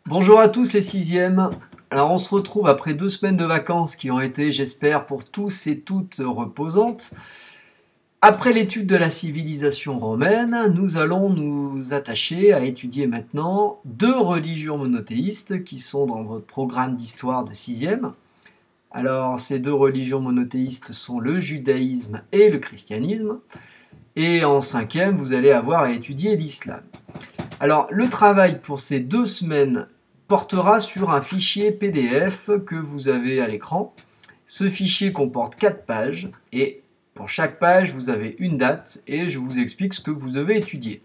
Bonjour à tous les sixièmes. Alors on se retrouve après 2 semaines de vacances qui ont été, j'espère, pour tous et toutes reposantes. Après l'étude de la civilisation romaine, nous allons nous attacher à étudier maintenant 2 religions monothéistes qui sont dans votre programme d'histoire de sixième. Alors ces 2 religions monothéistes sont le judaïsme et le christianisme. Et en cinquième, vous allez avoir à étudier l'islam. Alors, le travail pour ces 2 semaines portera sur un fichier PDF que vous avez à l'écran. Ce fichier comporte 4 pages et pour chaque page, vous avez une date et je vous explique ce que vous devez étudier.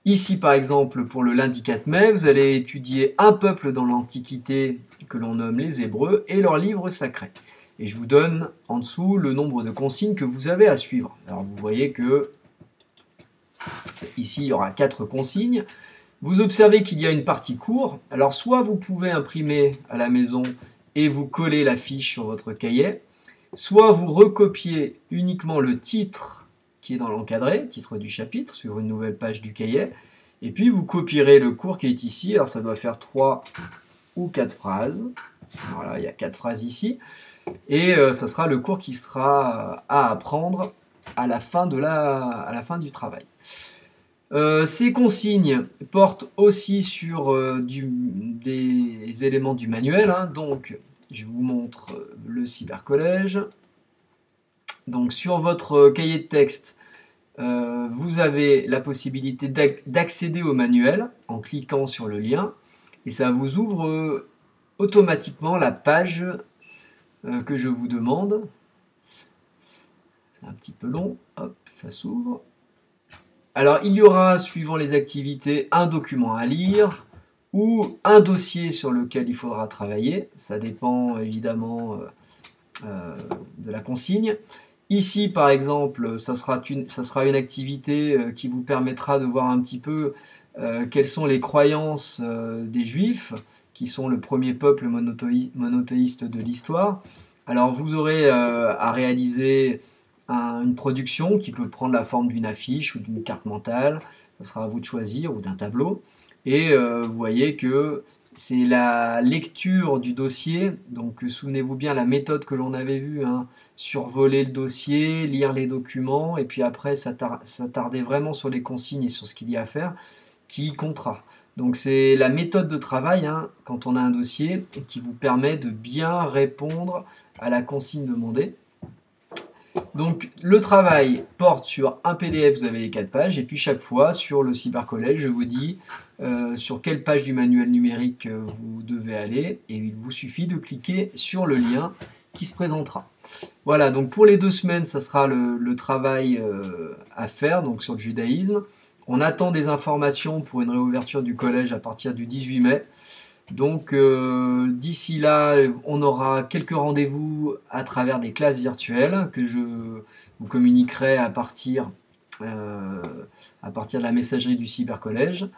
Ici, par exemple, pour le lundi 4 mai, vous allez étudier un peuple dans l'Antiquité que l'on nomme les Hébreux et leur livre sacré. Et je vous donne en dessous le nombre de consignes que vous avez à suivre. Alors, vous voyez que ici, il y aura 4 consignes. Vous observez qu'il y a une partie cours. Alors, soit vous pouvez imprimer à la maison et vous coller la fiche sur votre cahier, soit vous recopiez uniquement le titre qui est dans l'encadré, titre du chapitre, sur une nouvelle page du cahier, et puis vous copierez le cours qui est ici. Alors, ça doit faire 3 ou 4 phrases. Voilà, il y a 4 phrases ici. Et ça sera le cours qui sera à apprendre à la fin du travail. Ces consignes portent aussi sur des éléments du manuel. Donc, je vous montre le cybercollège. Donc, sur votre cahier de texte, vous avez la possibilité d'accéder au manuel en cliquant sur le lien. Et ça vous ouvre automatiquement la page que je vous demande. C'est un petit peu long. Hop, ça s'ouvre. Alors, il y aura, suivant les activités, un document à lire ou un dossier sur lequel il faudra travailler. Ça dépend évidemment de la consigne. Ici, par exemple, ça sera une activité qui vous permettra de voir un petit peu quelles sont les croyances des Juifs, qui sont le premier peuple monothéiste de l'histoire. Alors, vous aurez à réaliser une production qui peut prendre la forme d'une affiche ou d'une carte mentale, ça sera à vous de choisir, ou d'un tableau. Et vous voyez que c'est la lecture du dossier, donc souvenez-vous bien la méthode que l'on avait vue, survoler le dossier, lire les documents, et puis après s'attarder vraiment sur les consignes et sur ce qu'il y a à faire, qui comptera. Donc c'est la méthode de travail, quand on a un dossier, qui vous permet de bien répondre à la consigne demandée. Donc le travail porte sur un PDF, vous avez les 4 pages, et puis chaque fois sur le cybercollège, je vous dis sur quelle page du manuel numérique vous devez aller, et il vous suffit de cliquer sur le lien qui se présentera. Voilà, donc pour les 2 semaines, ça sera le travail à faire, donc sur le judaïsme. On attend des informations pour une réouverture du collège à partir du 18 mai. Donc d'ici là, on aura quelques rendez-vous à travers des classes virtuelles que je vous communiquerai à partir de la messagerie du cybercollège.